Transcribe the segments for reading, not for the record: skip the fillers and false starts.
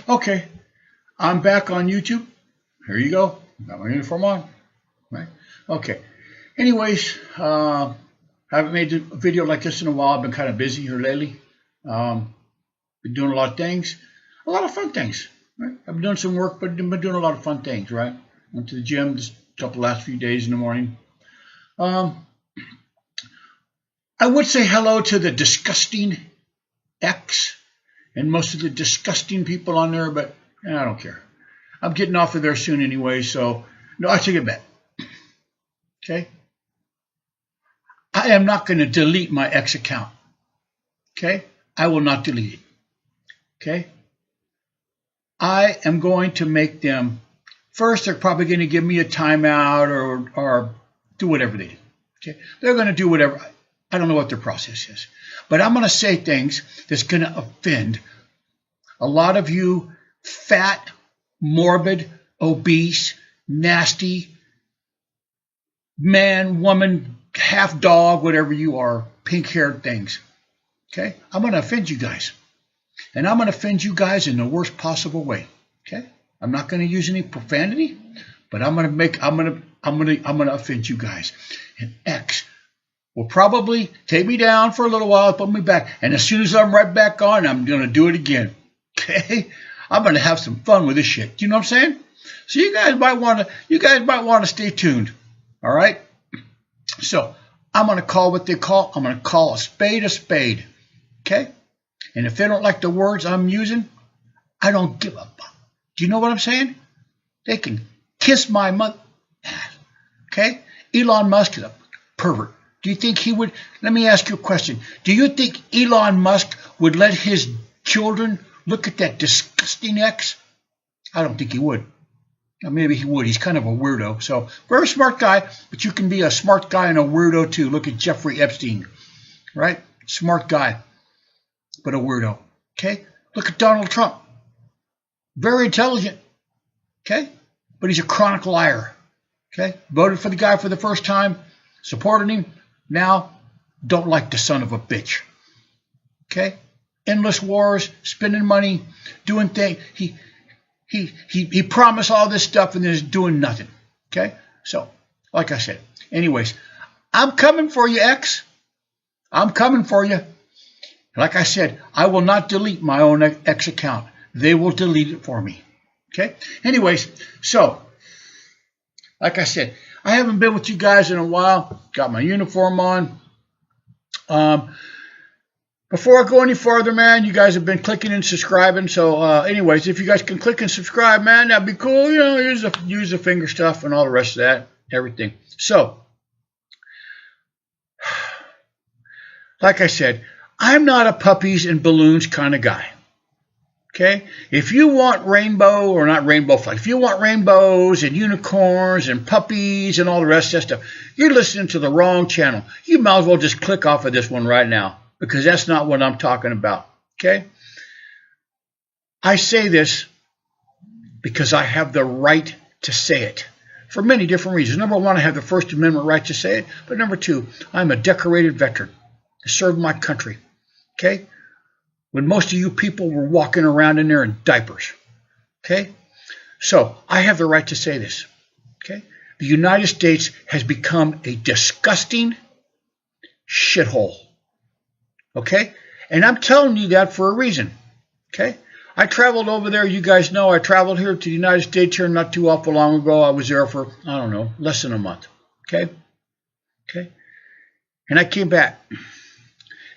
Okay, I'm back on YouTube. Here you go. Got my uniform on. Right? Okay. Anyways, haven't made a video like this in a while. I've been kind of busy here lately. Been doing a lot of things, a lot of fun things. Right? I've been doing some work, but been doing a lot of fun things. Right? Went to the gym just a couple last few days in the morning. Um, I would say hello to the disgusting X and most of the disgusting people on there, but I don't care. I'm getting off of there soon anyway, so no, I take it back. Okay? I am not going to delete my X account. Okay? I will not delete it. Okay? I am going to make them, first they're probably going to give me a timeout or do whatever they do. Okay? They're going to do whatever. I don't know what their process is. But I'm going to say things that's going to offend a lot of you fat, morbid, obese, nasty, man, woman, half dog, whatever you are, pink-haired things. Okay? I'm going to offend you guys. And I'm going to offend you guys in the worst possible way. Okay? I'm not going to use any profanity, but I'm going to offend you guys. And X will probably take me down for a little while, put me back, and as soon as I'm right back on, I'm going to do it again. Okay? I'm going to have some fun with this shit. Do you know what I'm saying? So you guys might want to stay tuned. All right? So I'm going to call what they call, I'm going to call a spade a spade. Okay? And if they don't like the words I'm using, I don't give a fuck. Do you know what I'm saying? They can kiss my mother. Okay? Elon Musk is a pervert. Do you think he would? Let me ask you a question. Do you think Elon Musk would let his children look at that disgusting X? I don't think he would. Now, maybe he would. He's kind of a weirdo. So, very smart guy, but you can be a smart guy and a weirdo too. Look at Jeffrey Epstein, right? Smart guy, but a weirdo. Okay? Look at Donald Trump. Very intelligent. Okay? But he's a chronic liar. Okay? Voted for the guy for the first time, supported him. Now, don't like the son of a bitch. Okay? Endless wars, spending money, doing things. He promised all this stuff and is doing nothing. Okay? So, like I said. Anyways, I'm coming for you, X. I'm coming for you. Like I said, I will not delete my own X account. They will delete it for me. Okay? Anyways, so, like I said, I haven't been with you guys in a while. Got my uniform on. Before I go any farther, man, you guys have been clicking and subscribing. So, anyways, if you guys can click and subscribe, man, that'd be cool. You know, use the finger stuff and all the rest of that, everything. So, like I said, I'm not a puppies and balloons kind of guy. Okay? If you want rainbow, or not rainbow flag, if you want rainbows and unicorns and puppies and all the rest of that stuff, you're listening to the wrong channel. You might as well just click off of this one right now, because that's not what I'm talking about. Okay? I say this because I have the right to say it for many different reasons. Number one, I have the First Amendment right to say it. But number two, I'm a decorated veteran. I served my country. Okay? When most of you people were walking around in there in diapers. Okay? So, I have the right to say this. Okay? The United States has become a disgusting shithole. Okay? And I'm telling you that for a reason. Okay? I traveled over there. You guys know I traveled here to the United States here not too awful long ago. I was there for, I don't know, less than a month. Okay? Okay? And I came back.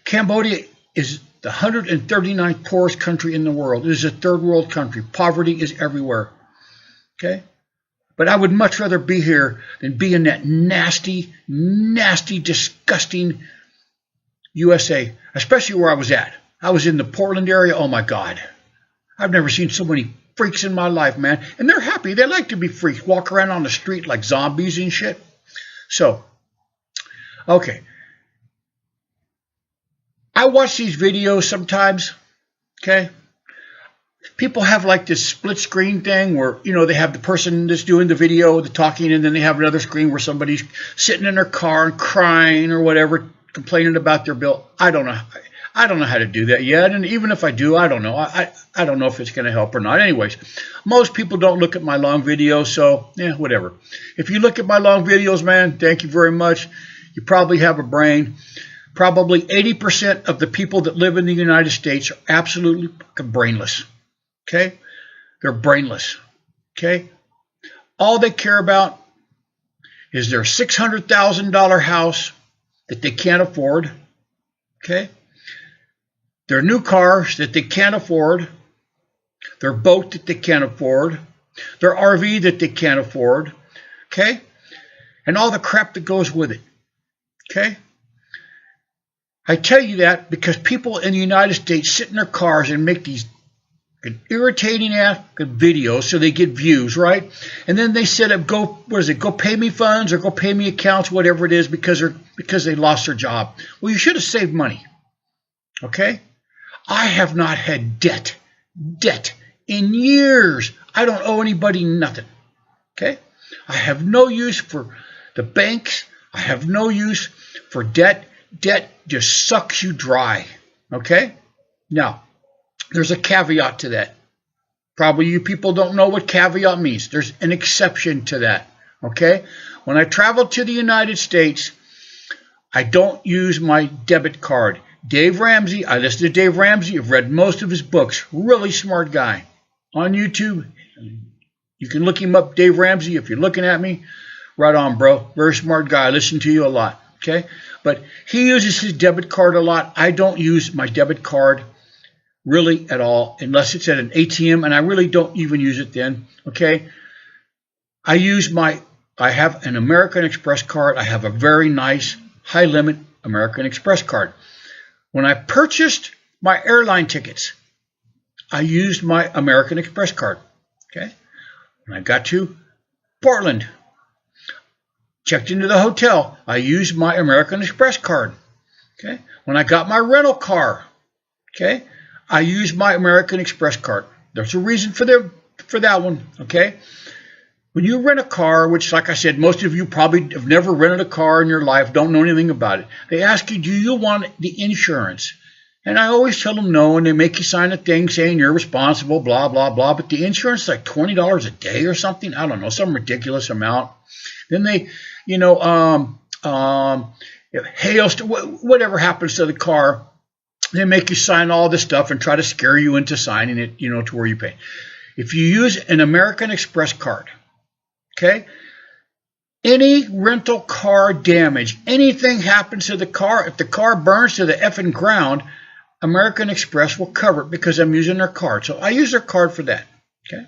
Cambodia is the 139th poorest country in the world. It is a third world country. Poverty is everywhere. Okay? But I would much rather be here than be in that nasty, nasty, disgusting USA, especially where I was at. I was in the Portland area. Oh, my God. I've never seen so many freaks in my life, man. And they're happy. They like to be freaks. Walk around on the street like zombies and shit. So, okay. I watch these videos sometimes, okay? People have like this split screen thing where, you know, they have the person that's doing the video, the talking, and then they have another screen where somebody's sitting in their car and crying or whatever, complaining about their bill. I don't know. I don't know how to do that yet, and even if I do, I don't know. I don't know if it's going to help or not. Anyways, most people don't look at my long videos, so yeah, whatever. If you look at my long videos, man, thank you very much. You probably have a brain. Probably 80% of the people that live in the United States are absolutely brainless. Okay? They're brainless. Okay? All they care about is their $600,000 house that they can't afford. Okay? Their new cars that they can't afford, their boat that they can't afford, their RV that they can't afford, okay? And all the crap that goes with it, okay? I tell you that because people in the United States sit in their cars and make these irritating ass videos so they get views, right? And then they set up go pay me funds or go pay me accounts, whatever it is, because they lost their job. Well, you should have saved money, okay? I have not had debt in years. I don't owe anybody nothing, okay? I have no use for the banks. I have no use for debt. Debt just sucks you dry, okay? Now, there's a caveat to that. Probably you people don't know what caveat means. There's an exception to that, okay? When I travel to the United States, I don't use my debit card. Dave Ramsey, I listen to Dave Ramsey. I've read most of his books. Really smart guy. On YouTube, you can look him up, Dave Ramsey, if you're looking at me. Right on, bro. Very smart guy. I listen to you a lot, okay? But he uses his debit card a lot. I don't use my debit card really at all, unless it's at an ATM, and I really don't even use it then, okay? I have an American Express card. I have a very nice, high-limit American Express card. When I purchased my airline tickets, I used my American Express card, okay? When I got to Portland, checked into the hotel, I used my American Express card, okay? When I got my rental car, okay, I used my American Express card. There's a reason for that one, okay? When you rent a car, which, like I said, most of you probably have never rented a car in your life, don't know anything about it. They ask you, do you want the insurance? And I always tell them no, and they make you sign a thing saying you're responsible, blah, blah, blah. But the insurance is like $20 a day or something. I don't know, some ridiculous amount. Then they, whatever happens to the car, they make you sign all this stuff and try to scare you into signing it, to where you pay. If you use an American Express card, okay, any rental car damage, anything happens to the car, if the car burns to the effing ground, American Express will cover it because I'm using their card. So I use their card for that, okay?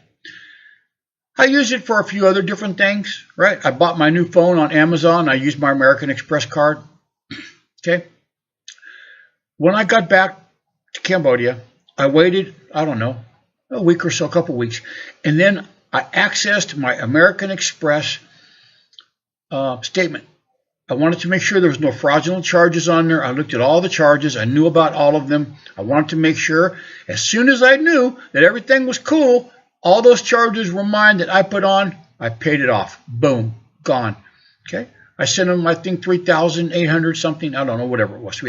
I use it for a few other different things, right? I bought my new phone on Amazon. I used my American Express card, okay? When I got back to Cambodia, I waited, I don't know, a week or so, a couple weeks, and then I accessed my American Express statement. I wanted to make sure there was no fraudulent charges on there. I looked at all the charges. I knew about all of them. I wanted to make sure as soon as I knew that everything was cool, all those charges were mine that I put on, I paid it off. Boom, gone. Okay? I sent them, I think, $3,800 something. I don't know, whatever it was,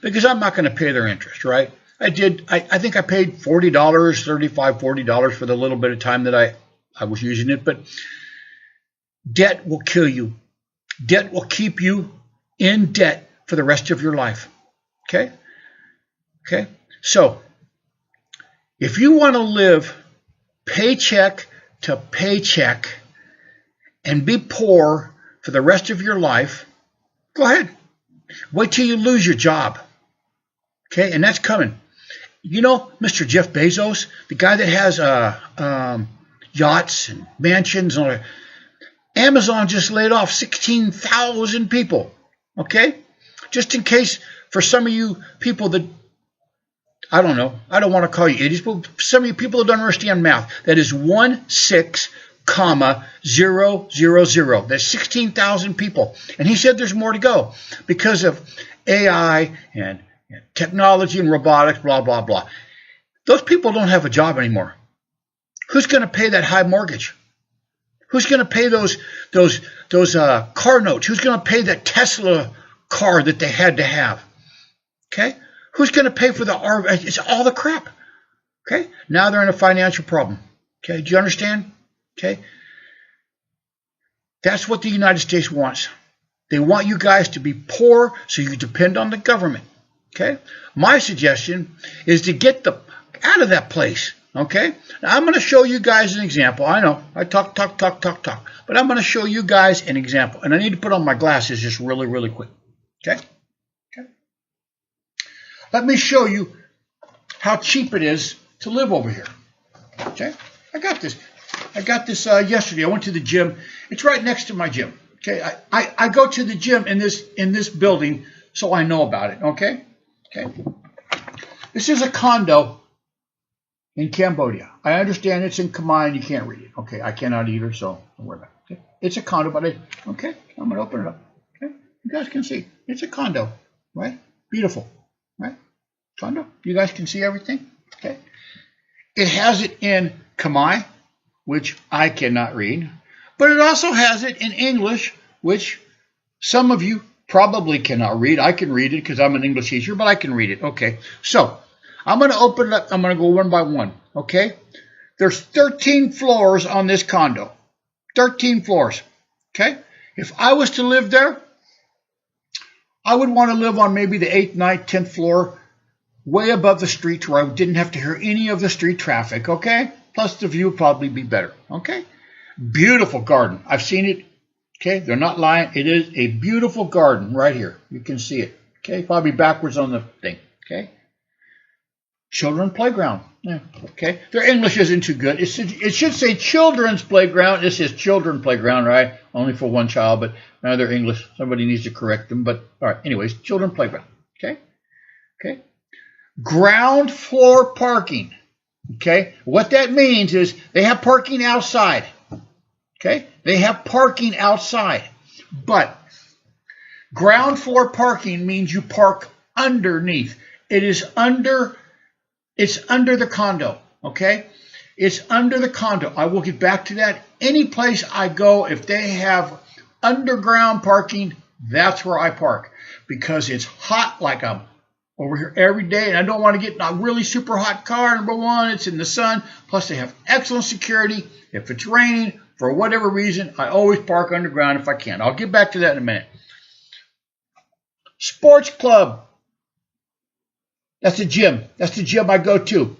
because I'm not going to pay their interest, right? I think I paid $40, $35, $40 for the little bit of time that I was using it. But debt will kill you. Debt will keep you in debt for the rest of your life. Okay? Okay? So, if you want to live paycheck to paycheck and be poor for the rest of your life, go ahead. Wait till you lose your job. Okay? And that's coming. Mr. Jeff Bezos, the guy that has yachts and mansions and all that, Amazon just laid off 16,000 people, okay? Just in case for some of you people that, I don't know, I don't want to call you idiots, but some of you people that don't understand math, that is 16,000. That's 16,000 people. And he said there's more to go because of AI and technology and robotics, blah, blah, blah. Those people don't have a job anymore. Who's going to pay that high mortgage? Who's going to pay those car notes? Who's going to pay that Tesla car that they had to have? Okay? Who's going to pay for the RV? It's all the crap. Okay? Now they're in a financial problem. Okay? Do you understand? Okay? That's what the United States wants. They want you guys to be poor so you depend on the government. Okay? My suggestion is to get out of that place. Okay? Now I'm going to show you guys an example. I know I talk, but I'm going to show you guys an example. And I need to put on my glasses just really, really quick. Okay? Okay? Let me show you how cheap it is to live over here. Okay? I got this. Yesterday. I went to the gym. It's right next to my gym. Okay? I go to the gym in this building, so I know about it. Okay? Okay? This is a condo in Cambodia. I understand it's in Khmer and you can't read it. Okay, I cannot either, so don't worry about it. Okay? It's a condo, but okay, I'm gonna open it up. Okay, you guys can see it's a condo, right? Beautiful, right? Condo. You guys can see everything. Okay. It has it in Khmer, which I cannot read, but it also has it in English, which some of you probably cannot read. I can read it because I'm an English teacher, but I can read it. Okay, so I'm going to open it up. I'm going to go one by one, okay? There's 13 floors on this condo. 13 floors, okay? If I was to live there, I would want to live on maybe the 8th, 9th, 10th floor, way above the street where I didn't have to hear any of the street traffic, okay? Plus the view would probably be better, okay? Beautiful garden. I've seen it, okay? They're not lying. It is a beautiful garden right here. You can see it, okay? Probably backwards on the thing, okay? Children playground. Yeah, okay. Their English isn't too good. It should say children's playground. It says children playground, right? Only for one child, but now their English. Somebody needs to correct them. But all right. Anyways, children playground. Okay. Okay. Ground floor parking. Okay. What that means is they have parking outside. Okay. They have parking outside, but ground floor parking means you park underneath. It's under the condo, okay? It's under the condo. I will get back to that. Any place I go, if they have underground parking, that's where I park because it's hot like I'm over here every day, and I don't want to get in a really super hot car. Number one, it's in the sun. Plus, they have excellent security. If it's raining, for whatever reason, I always park underground if I can. I'll get back to that in a minute. Sports club. That's a gym. That's the gym I go to.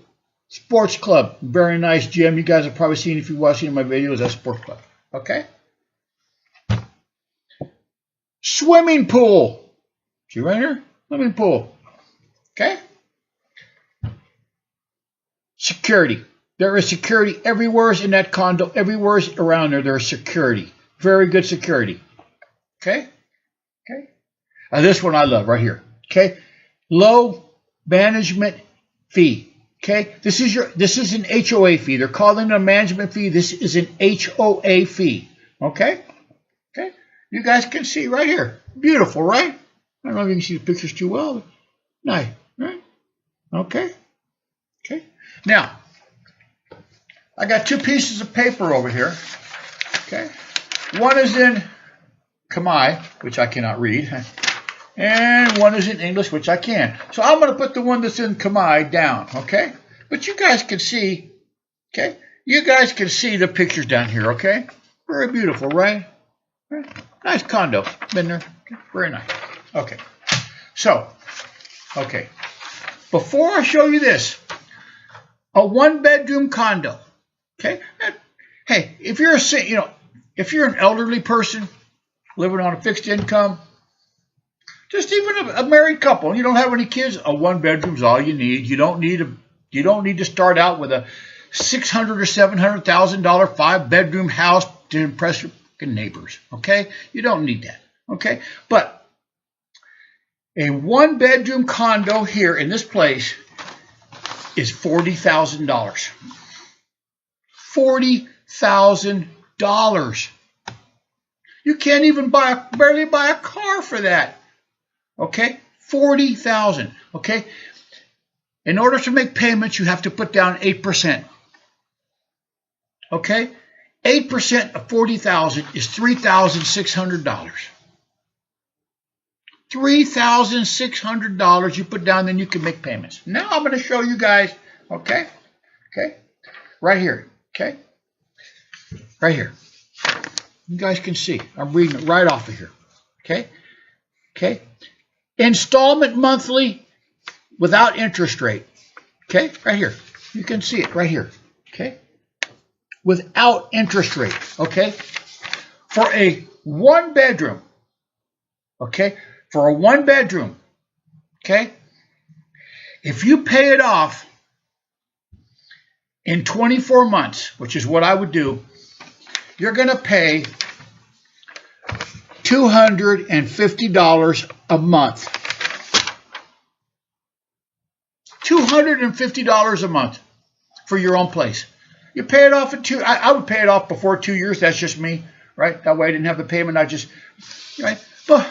Sports club. Very nice gym. You guys have probably seen if you're watching my videos. That's sports club. Okay? Swimming pool. See right here? Swimming pool. Okay? Security. There is security everywhere in that condo. Everywhere around there, there is security. Very good security. Okay? Okay? Now this one I love right here. Okay? Low management fee. Okay, this is an HOA fee. They're calling it a management fee. This is an HOA fee. Okay, okay. You guys can see right here. Beautiful, right? I don't know if you can see the pictures too well. Nice, right? Okay, okay. Now, I got two pieces of paper over here. Okay, one is in Khmer, which I cannot read. And one is in English, which I can. So I'm going to put the one that's in Khmer down, okay? But you guys can see, okay? You guys can see the pictures down here, okay? Very beautiful, right? Nice condo. Been there. Okay. Very nice. Okay. So, okay. Before I show you this, a one-bedroom condo, okay? Hey, if you're an elderly person living on a fixed income, just even a married couple, you don't have any kids, a one-bedroom is all you need. You don't need to start out with a $600,000 or $700,000 5-bedroom house to impress your neighbors. Okay, you don't need that. Okay, but a one-bedroom condo here in this place is $40,000. $40,000. You can't even barely buy a car for that. Okay, $40,000. Okay, in order to make payments, you have to put down 8%. Okay, 8% of $40,000 is $3,600. $3,600 you put down, then you can make payments. Now I'm going to show you guys, okay, right here, okay, right here. You guys can see, I'm reading it right off of here, okay. Installment monthly without interest rate, okay, right here. You can see it right here, okay, without interest rate, okay, for a 1-bedroom, okay. For a 1-bedroom, okay, if you pay it off in 24 months, which is what I would do, you're going to pay $250 a month. $250 a month for your own place. You pay it off in I would pay it off before 2 years. That's just me, right? That way I didn't have the payment. I just, right? But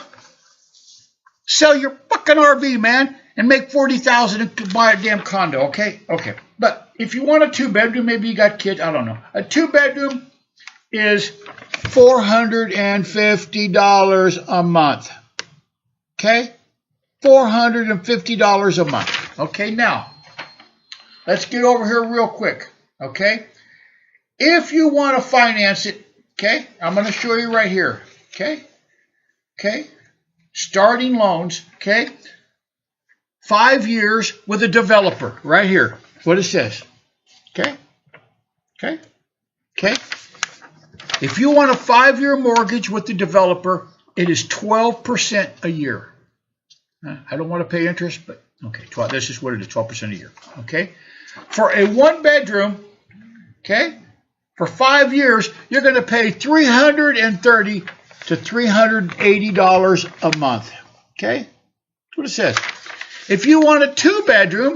sell your fucking RV, man, and make $40,000 and buy a damn condo, okay? Okay. But if you want a 2-bedroom, maybe you got kids, I don't know. A 2-bedroom is $450 a month, okay? $450 a month, okay? Now, let's get over here real quick, okay? If you want to finance it, okay, I'm going to show you right here, okay? Starting loans, okay? 5 years with a developer, right here. That's what it says. Okay? If you want a 5-year mortgage with the developer, it is 12% a year. I don't want to pay interest, but okay, this is what it is, 12% a year. Okay? For a 1-bedroom, okay, for 5 years, you're going to pay $330 to $380 a month. Okay? That's what it says. If you want a 2-bedroom,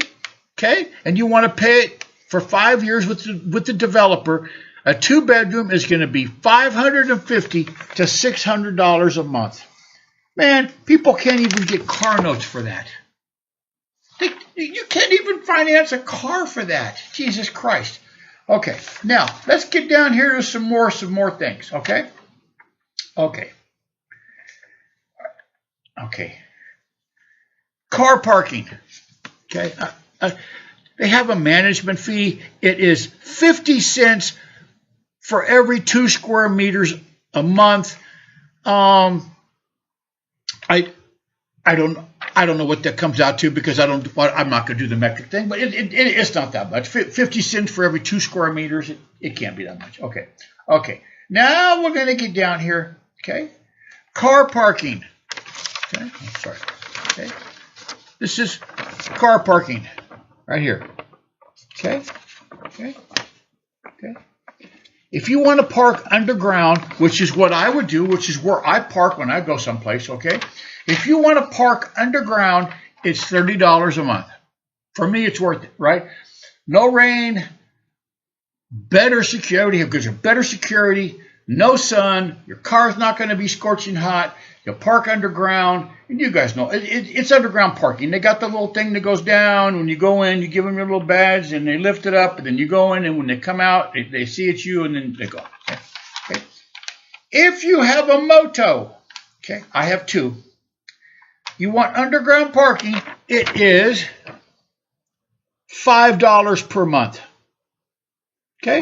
okay, and you want to pay it for 5 years with the developer, a 2-bedroom is going to be $550 to $600 a month. Man, people can't even get car notes for that. You can't even finance a car for that. Jesus Christ. Okay, now let's get down here to some more things. Okay. Car parking. Okay. They have a management fee. It is 50 cents for every 2 square meters a month. I don't know what that comes out to because I'm not going to do the metric thing, but it's not that much. 50 cents for every 2 square meters. It can't be that much. Okay. Now we're going to get down here. Okay. Car parking. Okay. I'm sorry. Okay. This is car parking right here. Okay. If you want to park underground, which is what I would do, which is where I park when I go someplace, okay? If you want to park underground, it's $30 a month. For me, it's worth it, right? No rain, better security, because you're better security, no sun, your car's not going to be scorching hot, you'll park underground, and you guys know, it's underground parking. They got the little thing that goes down. When you go in, you give them your little badge, and they lift it up, and then you go in, and when they come out, they see it's you, and then they go. Okay. If you have a moto, okay, I have 2. You want underground parking, it is $5 per month. Okay?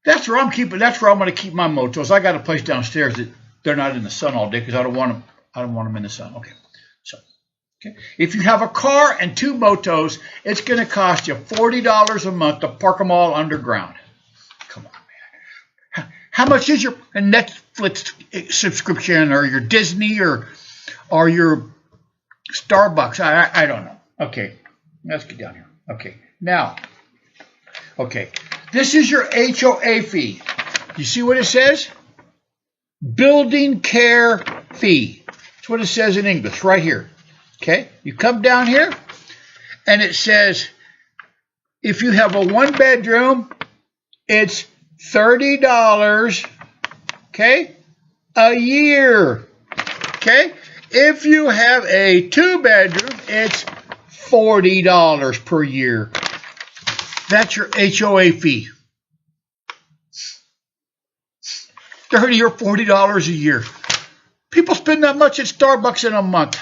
That's where I'm going to keep my motos. I got a place downstairs that they're not in the sun all day because I don't want them in the sun. Okay. If you have a car and 2 motos, it's going to cost you $40 a month to park them all underground. Come on, man. How much is your Netflix subscription or your Disney or your Starbucks? I don't know. Okay. Let's get down here. Okay. Now, okay. This is your HOA fee. You see what it says? Building care fee. That's what it says in English right here. Okay? You come down here and it says if you have a 1-bedroom, it's $30, okay, a year. Okay? If you have a 2-bedroom, it's $40 per year. That's your HOA fee. $30 or $40 a year. People spend that much at Starbucks in a month.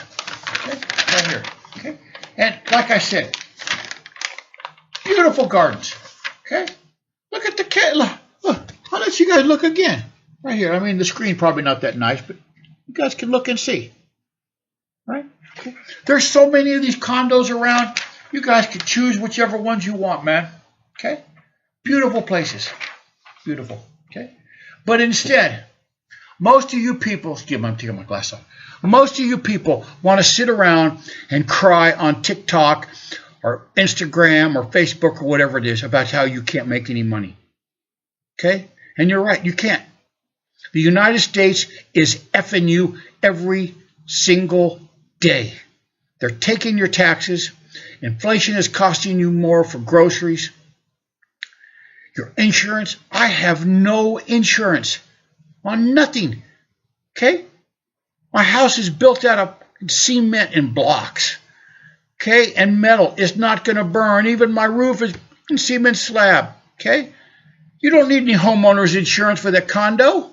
Okay, right here. Okay, and like I said, beautiful gardens. Okay, look at the cat. Look, I'll let you guys look again. Right here. I mean, the screen probably not that nice, but you guys can look and see. Right? Okay. There's so many of these condos around. You guys can choose whichever ones you want, man. Okay? Beautiful places. Beautiful. Okay? But instead, most of you people, I'm taking my glass off. Most of you people want to sit around and cry on TikTok or Instagram or Facebook or whatever it is about how you can't make any money. Okay? And you're right, you can't. The United States is effing you every single day. They're taking your taxes. Inflation is costing you more for groceries. Your insurance. I have no insurance on nothing. Okay? My house is built out of cement and blocks. Okay? And metal. It's not going to burn. Even my roof is a cement slab. Okay? You don't need any homeowner's insurance for that condo.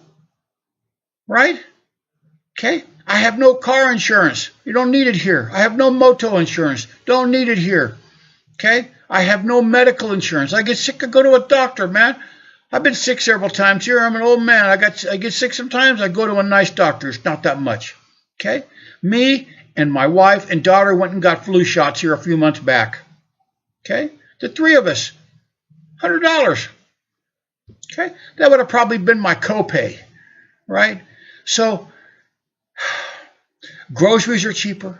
Right? Okay? I have no car insurance. You don't need it here. I have no moto insurance. Don't need it here. Okay? I have no medical insurance. I get sick, I go to a doctor, man. I've been sick several times here. I'm an old man. I get sick sometimes. I go to a nice doctor. It's not that much. Okay? Me and my wife and daughter went and got flu shots here a few months back. Okay? The three of us. $100. Okay? That would have probably been my copay. Right? So, groceries are cheaper.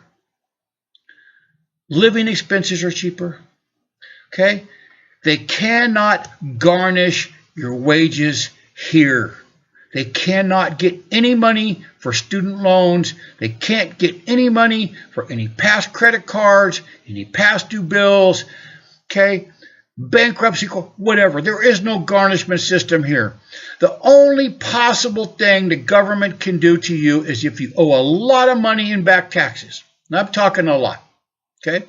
Living expenses are cheaper. Okay? They cannot garnish your wages here. They cannot get any money for student loans. They can't get any money for any past credit cards, any past due bills. Okay? Bankruptcy, whatever. There is no garnishment system here. The only possible thing the government can do to you is if you owe a lot of money in back taxes. And I'm talking a lot. Okay?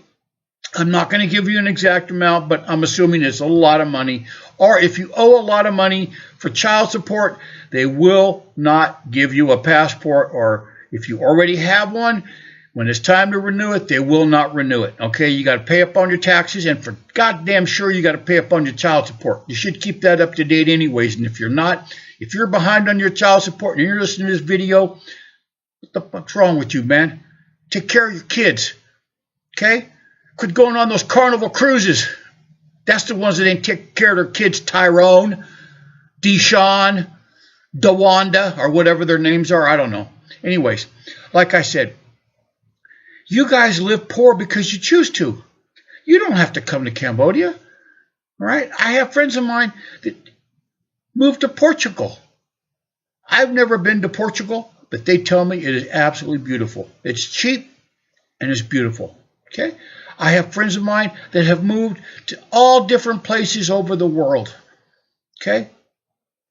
I'm not going to give you an exact amount, but I'm assuming it's a lot of money. Or if you owe a lot of money for child support, they will not give you a passport. Or if you already have one, when it's time to renew it, they will not renew it. Okay, you got to pay up on your taxes, and for goddamn sure, you got to pay up on your child support. You should keep that up to date anyways. And if you're not, if you're behind on your child support and you're listening to this video, what the fuck's wrong with you, man? Take care of your kids. Okay? Quit going on those Carnival cruises. That's the ones that ain't take care of their kids. Tyrone, Deshaun, Dawanda, or whatever their names are. I don't know. Anyways, like I said, you guys live poor because you choose to. You don't have to come to Cambodia. All right? I have friends of mine that moved to Portugal. I've never been to Portugal, but they tell me it is absolutely beautiful. It's cheap and it's beautiful. Okay? I have friends of mine that have moved to all different places over the world. Okay?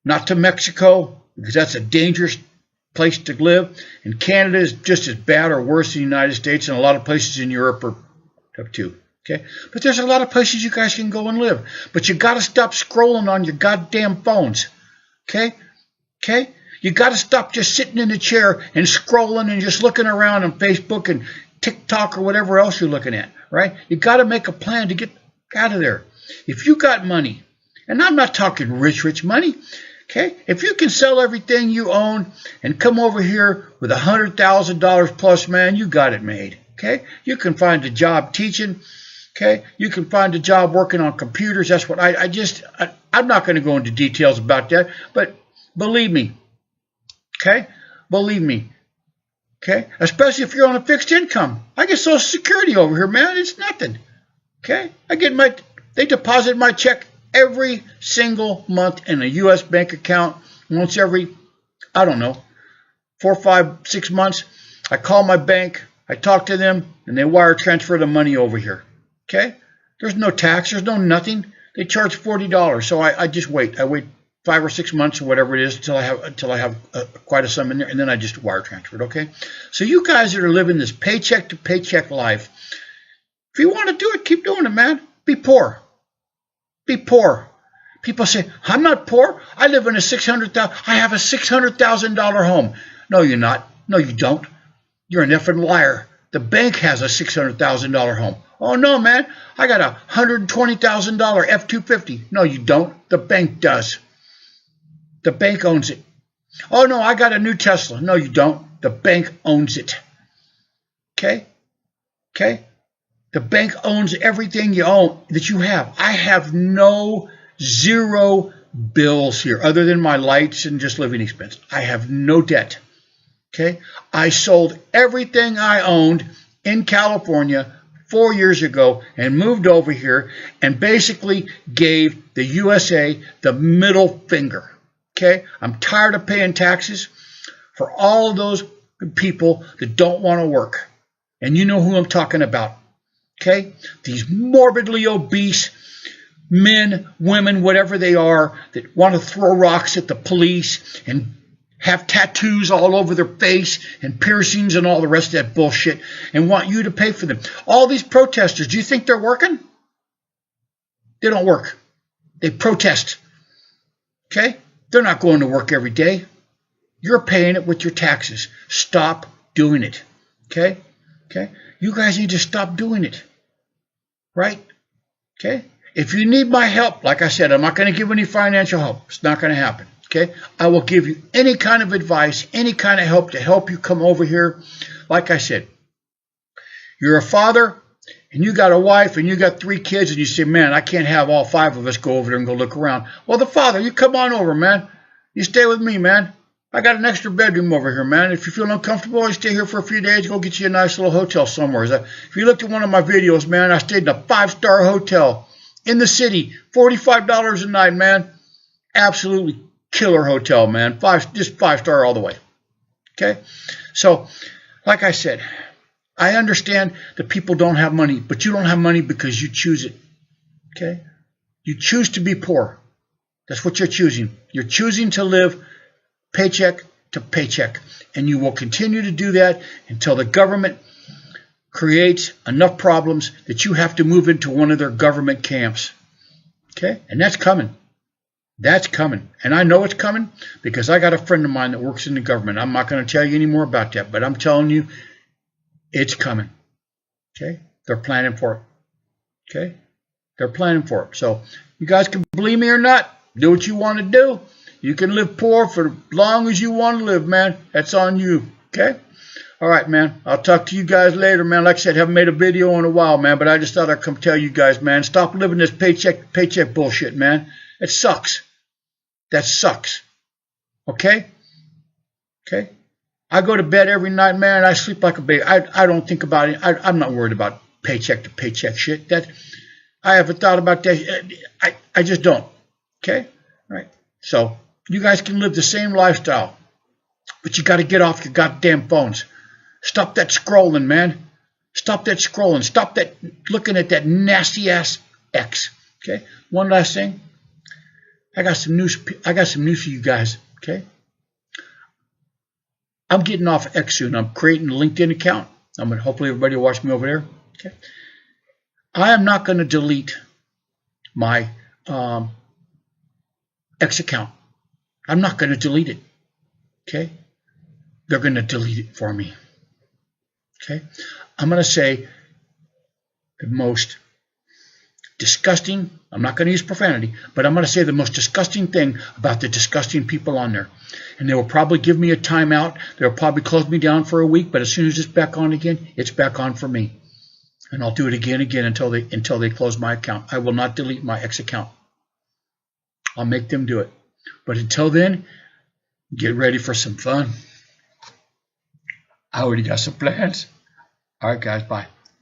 Not to Mexico, because that's a dangerous place to live. And Canada is just as bad or worse than the United States, and a lot of places in Europe are up too. Okay? But there's a lot of places you guys can go and live. But you got to stop scrolling on your goddamn phones. Okay? Okay? You got to stop just sitting in the chair and scrolling and just looking around on Facebook and TikTok or whatever else you're looking at. Right? You got to make a plan to get out of there. If you got money, and I'm not talking rich money, okay? If you can sell everything you own and come over here with $100,000 plus, man, you got it made, okay? You can find a job teaching, okay? You can find a job working on computers. That's what I'm not going to go into details about that, but believe me, okay? Believe me. Okay? Especially if you're on a fixed income. I get Social Security over here, man. It's nothing. Okay? They deposit my check every single month in a U.S. bank account once every, I don't know, 4, 5, 6 months. I call my bank. I talk to them, and they wire transfer the money over here. Okay? There's no tax. There's no nothing. They charge $40. So I just wait. I wait 5 or 6 months or whatever it is until I have quite a sum in there, and then I just wire transfer it, okay? So you guys that are living this paycheck to paycheck life, if you want to do it, keep doing it, man. Be poor. Be poor. People say, I'm not poor. I live in I have a $600,000 home. No, you're not. No, you don't. You're an effing liar. The bank has a $600,000 home. Oh, no, man. I got a $120,000 F-250. No, you don't. The bank does. The bank owns it. Oh, no, I got a new Tesla. No, you don't. The bank owns it. Okay? Okay? The bank owns everything you own that you have. I have zero bills here other than my lights and just living expense. I have no debt. Okay? I sold everything I owned in California 4 years ago and moved over here and basically gave the USA the middle finger. Okay? I'm tired of paying taxes for all of those people that don't want to work. And you know who I'm talking about. Okay? These morbidly obese men, women, whatever they are, that want to throw rocks at the police and have tattoos all over their face and piercings and all the rest of that bullshit and want you to pay for them. All these protesters, do you think they're working? They don't work. They protest. Okay? They're not going to work every day. You're paying it with your taxes. Stop doing it. Okay? Okay? You guys need to stop doing it. Right? Okay? If you need my help, like I said, I'm not going to give any financial help. It's not going to happen. Okay? I will give you any kind of advice, any kind of help to help you come over here. Like I said, you're a father and you got a wife and you got 3 kids and you say, man, I can't have all 5 of us go over there and go look around. Well, the father, you come on over, man. You stay with me, man. I got an extra bedroom over here, man. If you feel uncomfortable, you stay here for a few days, go get you a nice little hotel somewhere. If you looked at one of my videos, man, I stayed in a 5-star hotel in the city, $45 a night, man. Absolutely killer hotel, man. Just 5-star all the way. Okay? So, like I said, I understand that people don't have money, but you don't have money because you choose it. Okay? You choose to be poor. That's what you're choosing. You're choosing to live paycheck to paycheck. And you will continue to do that until the government creates enough problems that you have to move into one of their government camps. Okay? And that's coming. That's coming. And I know it's coming because I got a friend of mine that works in the government. I'm not going to tell you any more about that, but I'm telling you, it's coming. Okay? They're planning for it. Okay? They're planning for it. So you guys can believe me or not, do what you want to do. You can live poor for as long as you want to live, man. That's on you. Okay? All right, man. I'll talk to you guys later, man. Like I said, haven't made a video in a while, man, but I just thought I'd come tell you guys, man. Stop living this paycheck bullshit, man. It sucks. That sucks. Okay? Okay? I go to bed every night, man. I sleep like a baby. I don't think about it. I'm not worried about paycheck to paycheck shit. I haven't thought about that. I just don't. Okay? All right. So you guys can live the same lifestyle, but you got to get off your goddamn phones. Stop that scrolling, man. Stop that scrolling. Stop that looking at that nasty ass X. Okay? One last thing. I got some news for you guys. Okay? I'm getting off X soon. I'm creating a LinkedIn account. Hopefully everybody will watch me over there. Okay? I am not going to delete my X account. I'm not going to delete it. Okay? They're going to delete it for me. Okay? I'm going to say the most disgusting, I'm not going to use profanity, but I'm going to say the most disgusting thing about the disgusting people on there. And they will probably give me a timeout. They'll probably close me down for a week, but as soon as it's back on again, it's back on for me. And I'll do it again until they close my account. I will not delete my X account. I'll make them do it. But until then, get ready for some fun. I already got some plans. All right, guys, bye.